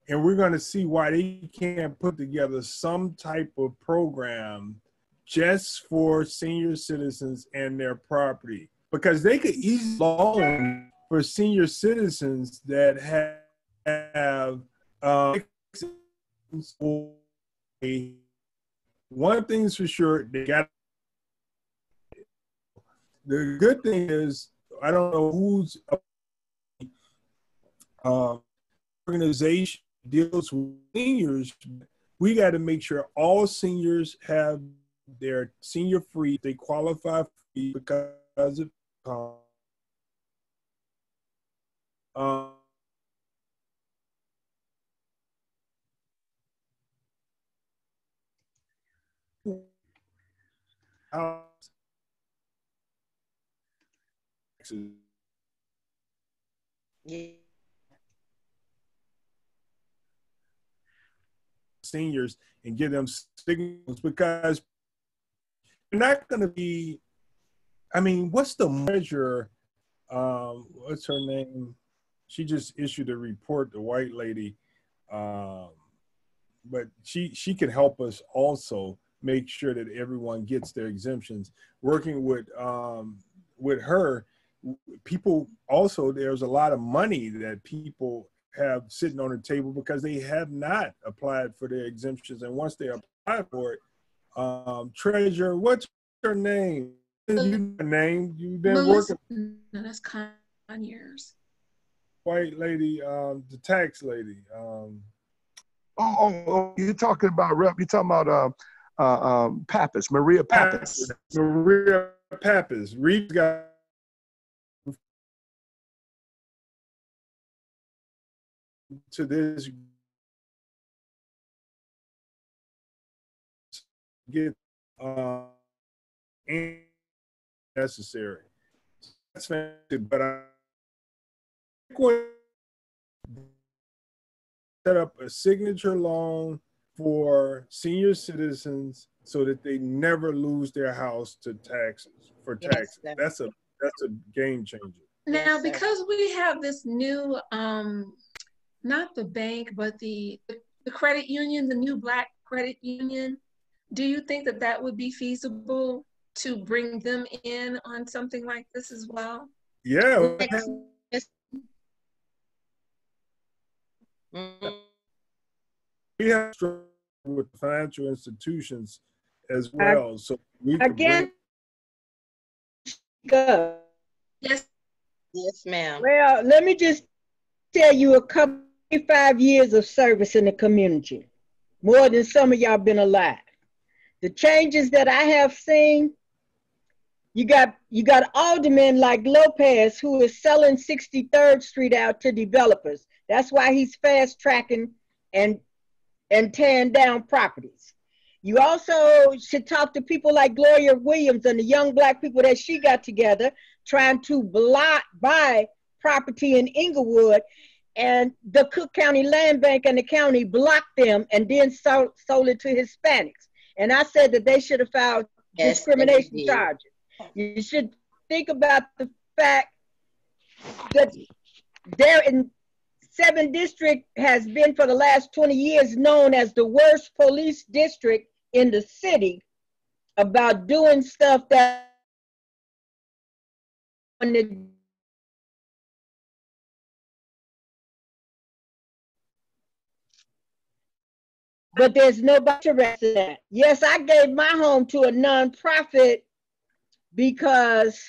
S8: and we're going to see why they can't put together some type of program just for senior citizens and their property, because they could easily loan for senior citizens that have one thing's for sure, they got. The good thing is, I don't know whose organization deals with seniors. We got to make sure all seniors have their senior free. They qualify free because of seniors and give them signals, because they're not going to be, I mean, what's the measure? What's her name? She just issued a report, the white lady, but she can help us also make sure that everyone gets their exemptions. Working with her, people also, there's a lot of money that people have sitting on the table because they have not applied for their exemptions. And once they apply for it, Treasurer, what's her name? You've been working.
S3: No, that's Conyers.
S8: White lady, the tax lady.
S9: You're talking about Rep. You're talking about Pappas, Maria Pappas.
S8: Maria Pappas. Reed's got to this get necessary. That's fantastic, but I'm going to set up a signature loan for senior citizens so that they never lose their house to taxes. Yes, that's a game changer.
S3: Now, because we have this new, not the bank, but the credit union, the new Black credit union, do you think that that would be feasible to bring them in on something like this as well?
S8: Yeah. We have struggled with financial institutions as well. So we
S15: again, go.
S1: Yes, ma'am.
S15: Well, let me just tell you, 25 years of service in the community, more than some of y'all been alive. The changes that I have seen, you got aldermen like Lopez who is selling 63rd Street out to developers. That's why he's fast tracking and tearing down properties. You also should talk to people like Gloria Williams and the young black people that she got together trying to buy property in Inglewood, and the Cook County Land Bank and the county blocked them and then sold it to Hispanics. And I said that they should have filed discrimination charges. You should think about the fact that there in 7th District has been for the last 20 years known as the worst police district in the city about doing stuff that but there's nobody arrested that. Yes, I gave my home to a nonprofit because,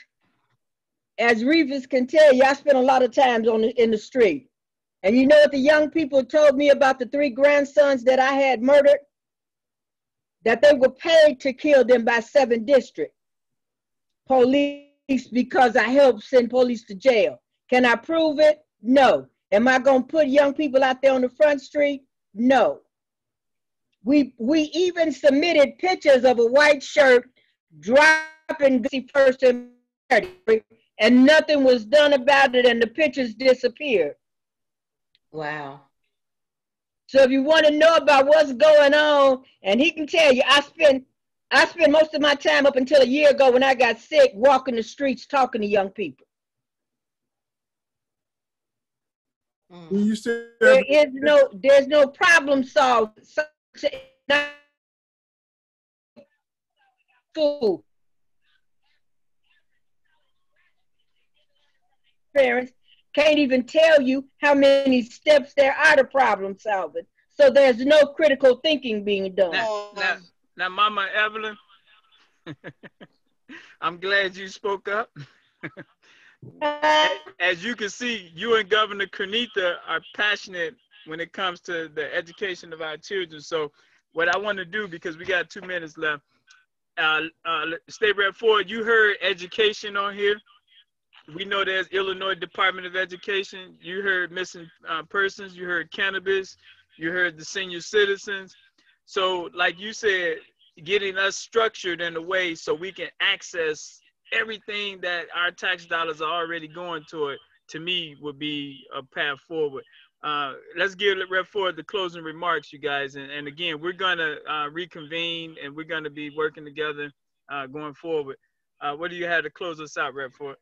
S15: as Reeves can tell you, I spent a lot of times in the street. And you know what the young people told me about the 3 grandsons that I had murdered? That they were paid to kill them by 7th District police because I helped send police to jail. Can I prove it? No. Am I going to put young people out there on the front street? No. We even submitted pictures of a white shirt dropping first and 30, and nothing was done about it, and the pictures disappeared.
S1: Wow.
S15: So if you want to know about what's going on, and he can tell you, I spent most of my time up until a year ago when I got sick walking the streets talking to young people. There's no problem solved. Food. Parents can't even tell you how many steps there are to problem solving. So there's no critical thinking being done.
S2: Now Mama Evelyn, I'm glad you spoke up. As you can see, you and Governor Kernitha are passionate when it comes to the education of our children. So what I want to do, because we got 2 minutes left, State Rep Ford, you heard education on here. We know there's Illinois Department of Education. You heard missing persons. You heard cannabis. You heard the senior citizens. So like you said, getting us structured in a way so we can access everything that our tax dollars are already going toward, to me, would be a path forward. Let's give Rep Ford the closing remarks, you guys. And again, we're going to reconvene, and we're going to be working together going forward. What do you have to close us out, Rep Ford?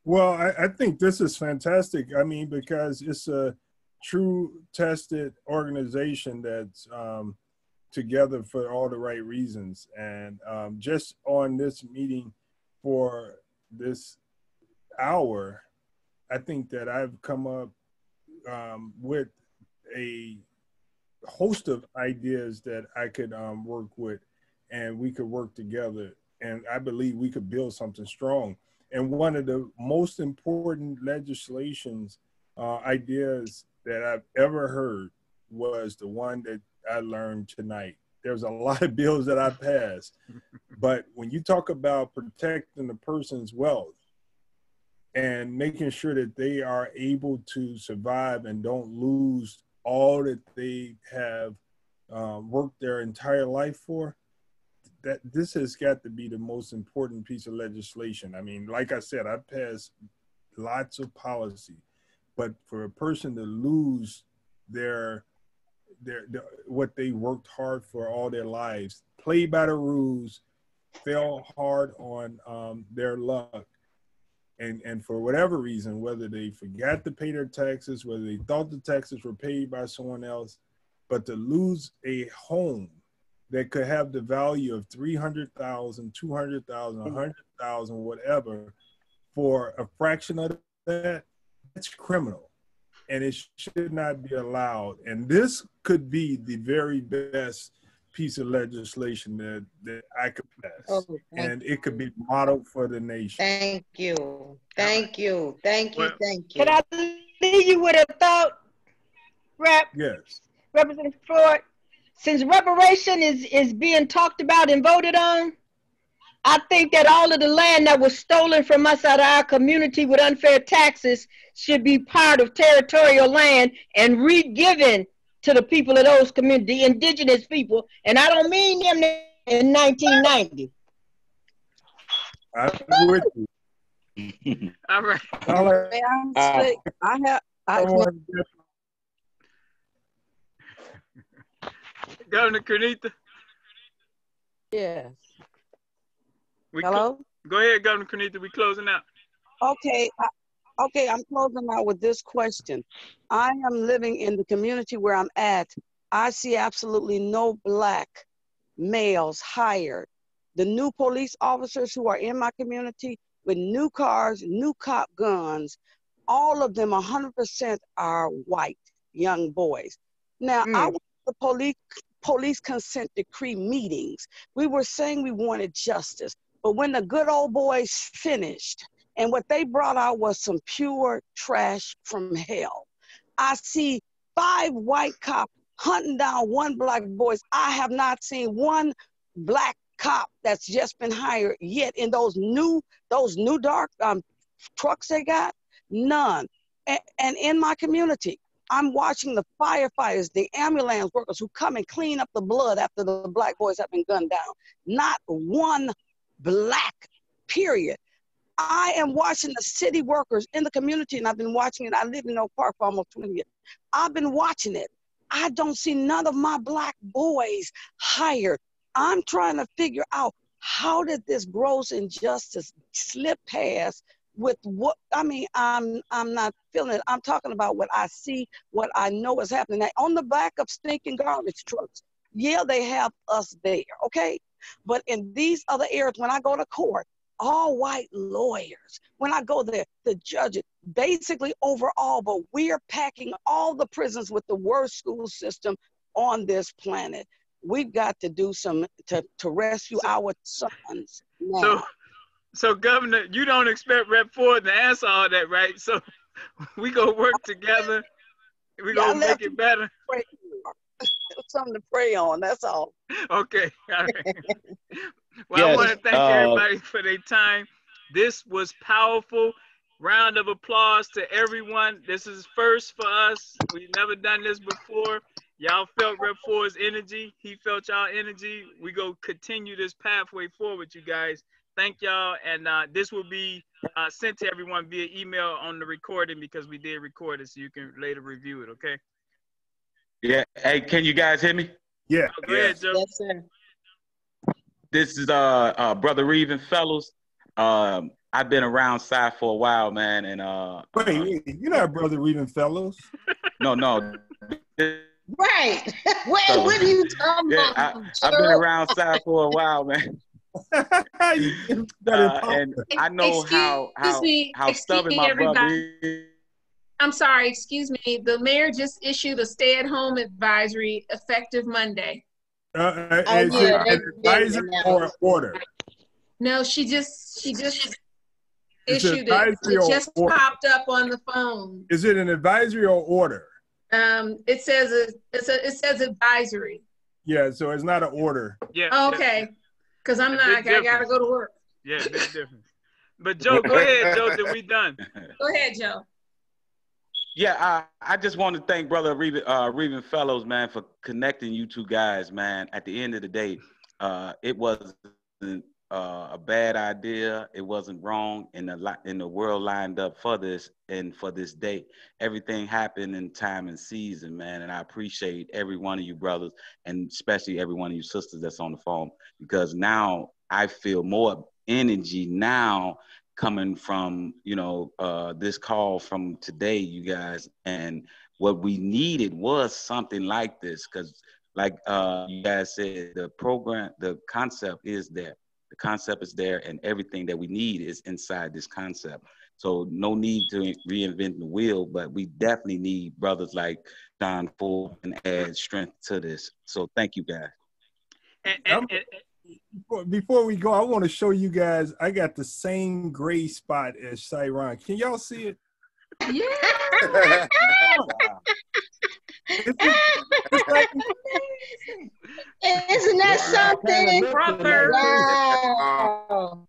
S8: Well, I think this is fantastic. I mean, because it's a true tested organization that's together for all the right reasons. And just on this meeting for this hour, I think that I've come up with a host of ideas that I could work with, and we could work together. And I believe we could build something strong. And one of the most important legislations ideas that I've ever heard was the one that I learned tonight. There's a lot of bills that I passed, but when you talk about protecting the person's wealth and making sure that they are able to survive and don't lose all that they have worked their entire life for, that this has got to be the most important piece of legislation. I mean, like I said, I passed lots of policy, but for a person to lose their what they worked hard for all their lives, play by the rules, fell hard on their luck, and for whatever reason, whether they forgot to pay their taxes, whether they thought the taxes were paid by someone else, but to lose a home that could have the value of $300,000, $200,000, $100,000, whatever, for a fraction of that, that's criminal. And it should not be allowed. And this could be the very best piece of legislation that I could pass. And it could be modeled for the nation.
S1: Thank you. Thank you. Thank you. Thank you.
S15: Can I leave you with a thought, Rep?
S8: Yes.
S15: Representative Ford? since reparation is being talked about and voted on, I think that all of the land that was stolen from us out of our community with unfair taxes should be part of territorial land and re-given to the people of those communities, the indigenous people. And I don't mean them in 1990.
S8: I'm with you.
S2: All right. Governor Cornita.
S13: Yes.
S2: Hello? Go ahead, Governor Cornita. We closing out.
S13: Okay. Okay, I'm closing out with this question. I am living in the community where I'm at. I see absolutely no Black males hired. The new police officers who are in my community with new cars, new cop guns, all of them 100% are white young boys. Now, I went to the police consent decree meetings. We were saying we wanted justice, but when the good old boys finished, and what they brought out was some pure trash from hell. I see 5 white cops hunting down 1 Black boy. I have not seen 1 Black cop that's just been hired yet in those new dark trucks they got. None. And in my community, I'm watching the firefighters, the ambulance workers who come and clean up the blood after the Black boys have been gunned down. Not 1 Black, period. I am watching the city workers in the community, and I've been watching it. I live in Oak Park for almost 20 years. I've been watching it. I don't see none of my Black boys hired. I'm trying to figure out, how did this gross injustice slip past with what, I mean, I'm not feeling it. I'm talking about what I see, what I know is happening. Now, on the back of stinking garbage trucks, yeah, they have us there, okay? But in these other areas, when I go to court, all white lawyers, when I go there, the judges, basically overall, but we're packing all the prisons with the worst school system on this planet. We've got to do some to rescue our sons now.
S2: So Governor, you don't expect Rep. Ford to answer all that, right? So we go work together. We gonna make it better.
S13: Something to pray on, that's all.
S2: Okay, all right. Well,
S12: yes,
S2: I want to thank everybody for their time. This was powerful. Round of applause to everyone. This is first for us. We've never done this before. Y'all felt Rep. Ford's energy. He felt y'all energy. We go continue this pathway forward, you guys. Thank y'all. And this will be sent to everyone via email on the recording, because we did record it, so you can later review it, okay?
S12: Yeah. Hey, can you guys hear me?
S8: Yeah.
S2: Oh, go ahead, Joe.
S15: Yes, sir.
S12: This is Brother Reeve and fellows. I've been around Sci for a while, man, and
S8: wait, you're not Brother Reeve and fellows.
S12: No.
S1: Right. Wait,
S12: So,
S1: what are you talking
S12: yeah,
S1: about?
S12: I've been around Sci for a while, man. And I know how stubborn my brother is.
S3: I'm sorry, excuse me. The mayor just issued a stay-at-home advisory effective Monday.
S8: Is it an advisory or an order?
S3: No, she just
S8: It's
S3: issued it.
S8: advisory
S3: It
S8: or
S3: just
S8: order?
S3: popped up on the phone.
S8: Is it an advisory or order?
S3: It says advisory.
S8: Yeah, so it's not an order.
S2: Yeah.
S3: Okay, because I'm not. I gotta go to work.
S2: Yeah, big difference. But Joe, go ahead, Joe. Then we done.
S3: Go ahead, Joe.
S12: Yeah, I just want to thank Brother Reeve and fellows, man, for connecting you two guys, man. At the end of the day, it wasn't a bad idea. It wasn't wrong, and the world lined up for this and for this day. Everything happened in time and season, man. And I appreciate every one of you brothers, and especially every one of you sisters that's on the phone, because now I feel more energy now coming from, this call from today, you guys. And what we needed was something like this, because like you guys said, the concept is there. The concept is there, and everything that we need is inside this concept. So no need to reinvent the wheel, but we definitely need brothers like John Ford and add strength to this. So thank you, guys.
S8: Before we go, I want to show you guys, I got the same gray spot as Cyron. Can y'all see it?
S3: Yeah.
S8: It's like amazing.
S1: Isn't that something?
S5: Brother.
S1: Wow.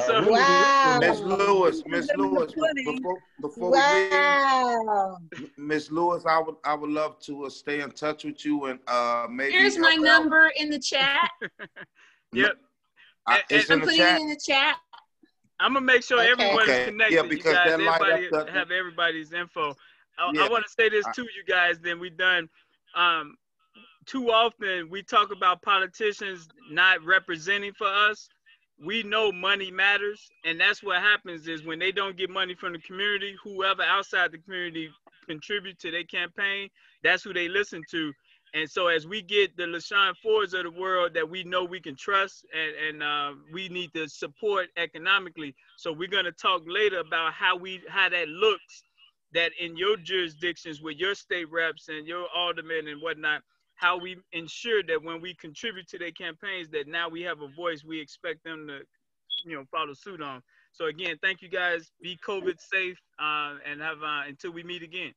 S2: So,
S1: Wow.
S7: Miss Lewis, before we leave, Miss Lewis, I would love to stay in touch with you and maybe.
S3: Here's my number in the chat.
S2: Yep.
S7: It's in
S3: I'm
S7: the
S3: putting
S7: chat.
S3: it in the chat.
S2: I'm gonna make sure everyone's connected.
S7: Yeah, because
S2: you guys,
S7: that light
S2: everybody
S7: up
S2: have everybody's info.
S7: Yeah.
S2: I want to say this to you guys. Then we done. Too often we talk about politicians not representing for us. We know money matters, and that's what happens is when they don't get money from the community, whoever outside the community contribute to their campaign, that's who they listen to. And so as we get the LaShawn Fords of the world that we know we can trust and we need to support economically. So we're going to talk later about how that looks, that in your jurisdictions with your state reps and your aldermen and whatnot, how we ensure that when we contribute to their campaigns, that now we have a voice we expect them to, follow suit on. So again, thank you guys. Be COVID safe and have until we meet again.